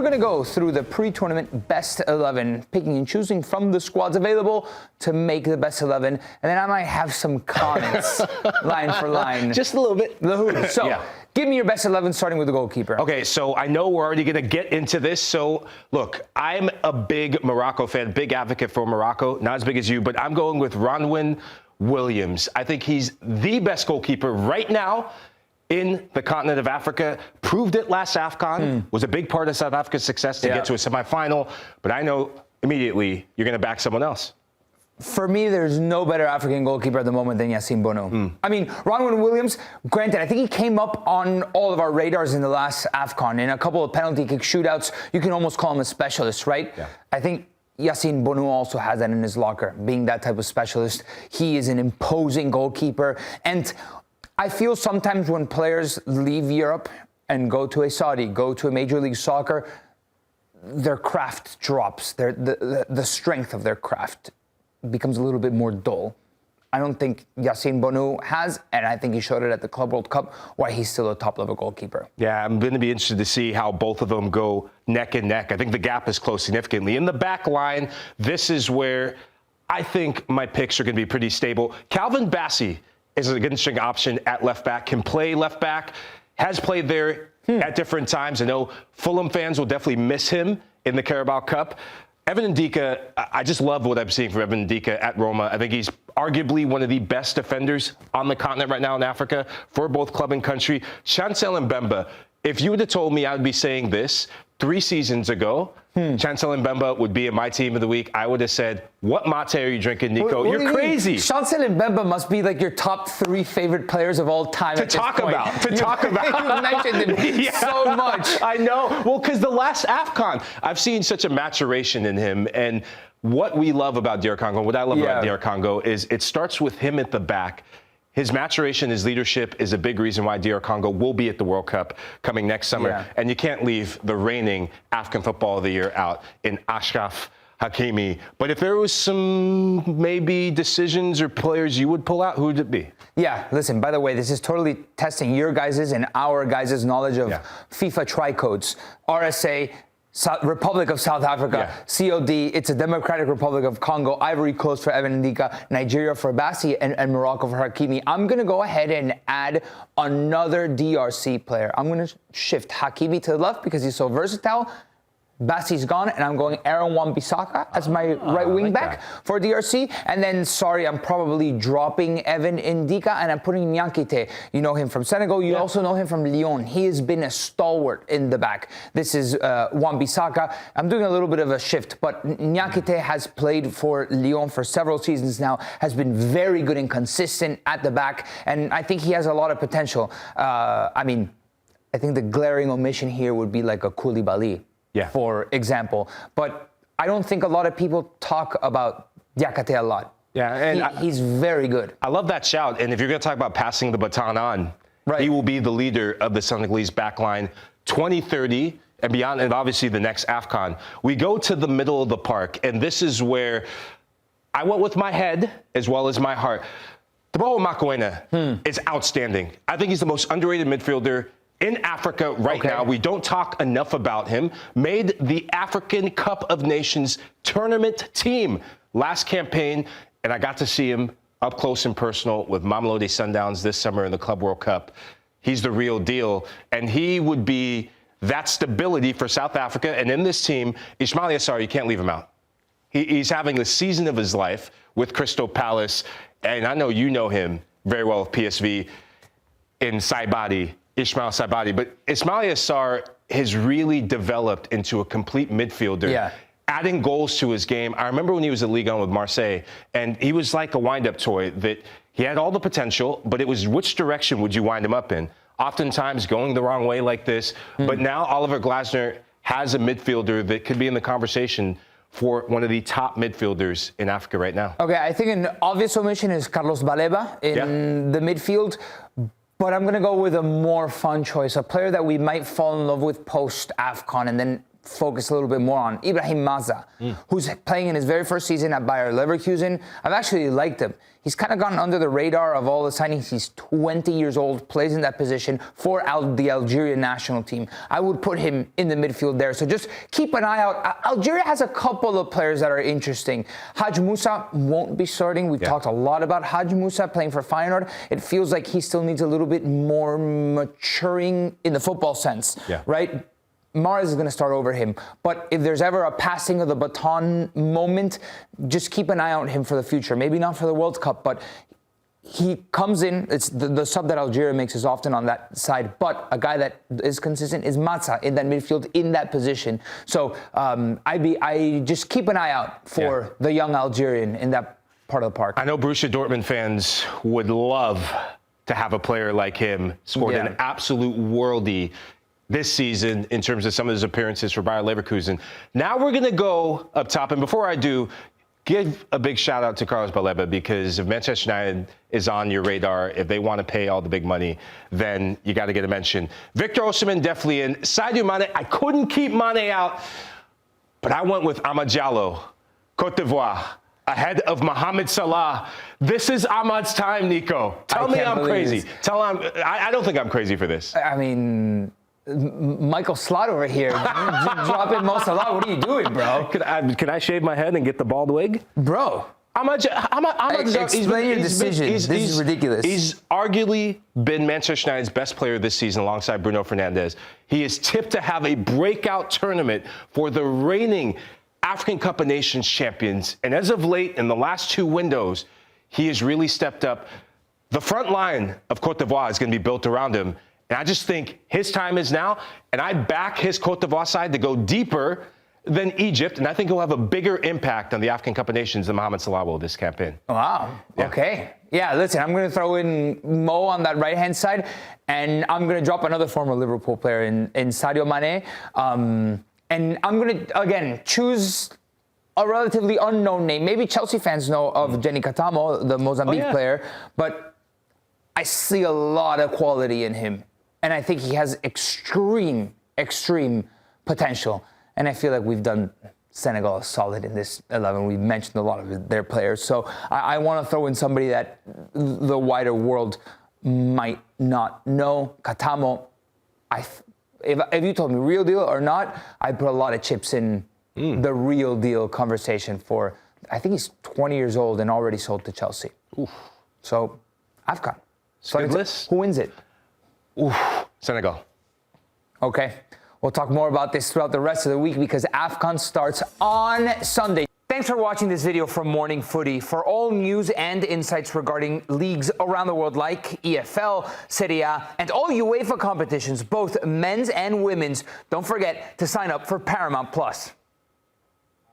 we're going to go through the pre-tournament best 11, picking and choosing from the squads available to make the best 11. And then I might have some comments line for line. Just a little bit. Lahoud. So yeah. Give me your best 11, starting with the goalkeeper. Okay, so I know we're already going to get into this. So, look, I'm a big Morocco fan, big advocate for Morocco. Not as big as you, but I'm going with Ronwen Williams. I think he's the best goalkeeper right now in the continent of Africa. Proved it last AFCON. Was a big part of South Africa's success to get to a semifinal. But I know immediately you're going to back someone else. For me, there's no better African goalkeeper at the moment than Yassine Bounou. I mean, Ronwen Williams, granted, I think he came up on all of our radars in the last AFCON. In a couple of penalty kick shootouts, you can almost call him a specialist, right? Yeah. I think Yassine Bounou also has that in his locker, being that type of specialist. He is an imposing goalkeeper. And I feel sometimes when players leave Europe and go to a Saudi, go to a Major League Soccer, their craft drops, the strength of their craft becomes a little bit more dull. I don't think Yassine Bounou has, and I think he showed it at the Club World Cup, why he's still a top-level goalkeeper. Yeah, I'm going to be interested to see how both of them go neck and neck. I think the gap is closed significantly. In the back line, this is where I think my picks are going to be pretty stable. Calvin Bassey is a good interesting option at left back, can play left back, has played there at different times. I know Fulham fans will definitely miss him in the Carabao Cup. Evan Ndika, I just love what I'm seeing from Evan Ndika at Roma. I think he's arguably one of the best defenders on the continent right now in Africa for both club and country. Chancel Mbemba, if you would have told me I would be saying this 3 seasons ago, Chancel Mbemba would be in my team of the week, I would have said, what mate are you drinking, Nico? You're crazy. Chancel Mbemba must be like your top 3 favorite players of all time to talk about. You mentioned him so much. I know. Well, because the last AFCON, I've seen such a maturation in him. And what we love about DR Congo, what I love about DR Congo is it starts with him at the back. His maturation, his leadership is a big reason why DR Congo will be at the World Cup coming next summer. Yeah. And you can't leave the reigning African Football of the Year out in Achraf Hakimi. But if there was some maybe decisions or players you would pull out, who would it be? Yeah, listen, by the way, this is totally testing your guys' and our guys' knowledge of FIFA tri-codes. RSA, Republic of South Africa, COD, it's a Democratic Republic of Congo, Ivory Coast for Evan Ndika, Nigeria for Bassey, and Morocco for Hakimi. I'm going to go ahead and add another DRC player. I'm going to shift Hakimi to the left because he's so versatile. Bassey's gone, and I'm going Aaron Wan-Bissaka as my right wing back for DRC. And then, sorry, I'm probably dropping Evan Ndika, and I'm putting Niakite. You know him from Senegal. You also know him from Lyon. He has been a stalwart in the back. This is Wan-Bissaka. I'm doing a little bit of a shift, but Niakite has played for Lyon for several seasons now, has been very good and consistent at the back, and I think he has a lot of potential. I mean, I think the glaring omission here would be like a Koulibaly. For example. But I don't think a lot of people talk about Diakate a lot. Yeah, and he's very good. I love that shout. And if you're going to talk about passing the baton on, he will be the leader of the Senegalese backline 2030 and beyond, and obviously the next AFCON. We go to the middle of the park, and this is where I went with my head as well as my heart. Teboho Makwena is outstanding. I think he's the most underrated midfielder in Africa right now. We don't talk enough about him. Made the African Cup of Nations tournament team last campaign, and I got to see him up close and personal with Mamelodi Sundowns this summer in the Club World Cup. He's the real deal, and he would be that stability for South Africa. And in this team, Ismaila Sarr, you can't leave him out. He's having the season of his life with Crystal Palace, and I know you know him very well with PSV in Saibadi. Ismail Saibadi, but Ismaila Sarr has really developed into a complete midfielder, adding goals to his game. I remember when he was at Ligue 1 with Marseille, and he was like a wind-up toy that he had all the potential, but it was which direction would you wind him up in? Oftentimes going the wrong way like this, but now Oliver Glasner has a midfielder that could be in the conversation for one of the top midfielders in Africa right now. Okay, I think an obvious omission is Carlos Baleba in the midfield. But I'm going to go with a more fun choice, a player that we might fall in love with post-AFCON and then focus a little bit more on. Ibrahim Maza, who's playing in his very first season at Bayer Leverkusen. I've actually liked him. He's kind of gone under the radar of all the signings. He's 20 years old, plays in that position for the Algerian national team. I would put him in the midfield there. So just keep an eye out. Algeria has a couple of players that are interesting. Hadj Moussa won't be starting. We've talked a lot about Hadj Moussa playing for Feyenoord. It feels like he still needs a little bit more maturing in the football sense, right? Mahrez is going to start over him. But if there's ever a passing of the baton moment, just keep an eye on him for the future. Maybe not for the World Cup, but he comes in. It's the sub that Algeria makes is often on that side. But a guy that is consistent is Matza in that midfield, in that position. So I just keep an eye out for the young Algerian in that part of the park. I know Borussia Dortmund fans would love to have a player like him scored an absolute worldie this season in terms of some of his appearances for Bayer Leverkusen. Now we're going to go up top. And before I do, give a big shout out to Carlos Baleba, because if Manchester United is on your radar, if they want to pay all the big money, then you got to get a mention. Victor Osimhen definitely in. Sadio Mané, I couldn't keep Mané out, but I went with Ahmad Diallo, Côte d'Ivoire, ahead of Mohamed Salah. This is Ahmad's time, Nico. Tell me I'm crazy. Tell him I don't think I'm crazy for this. I mean, Michael Slot over here, dropping Mo Salah. What are you doing, bro? Can I shave my head and get the bald wig? Bro. Explain your decision. This is ridiculous. He's arguably been Manchester United's best player this season alongside Bruno Fernandes. He is tipped to have a breakout tournament for the reigning African Cup of Nations champions. And as of late, in the last two windows, he has really stepped up. The front line of Côte d'Ivoire is going to be built around him. And I just think his time is now, and I back his Côte d'Ivoire side to go deeper than Egypt, and I think he'll have a bigger impact on the African Cup of Nations than Mohamed Salah will this campaign. Wow. Yeah. Okay. Yeah, listen, I'm going to throw in Mo on that right-hand side, and I'm going to drop another former Liverpool player in Sadio Mané. And I'm going to, again, choose a relatively unknown name. Maybe Chelsea fans know of Jenny Katamo, the Mozambique player, but I see a lot of quality in him. And I think he has extreme potential. And I feel like we've done Senegal solid in this 11. We've mentioned a lot of their players. So I want to throw in somebody that the wider world might not know. Katamo, if you told me real deal or not, I'd put a lot of chips in the real deal conversation for, I think he's 20 years old and already sold to Chelsea. Oof. So, AFCON. Who wins it? Senegal. Okay. We'll talk more about this throughout the rest of the week because AFCON starts on Sunday. Thanks for watching this video from Morning Footy. For all news and insights regarding leagues around the world like EFL, Serie A, and all UEFA competitions, both men's and women's, don't forget to sign up for Paramount+.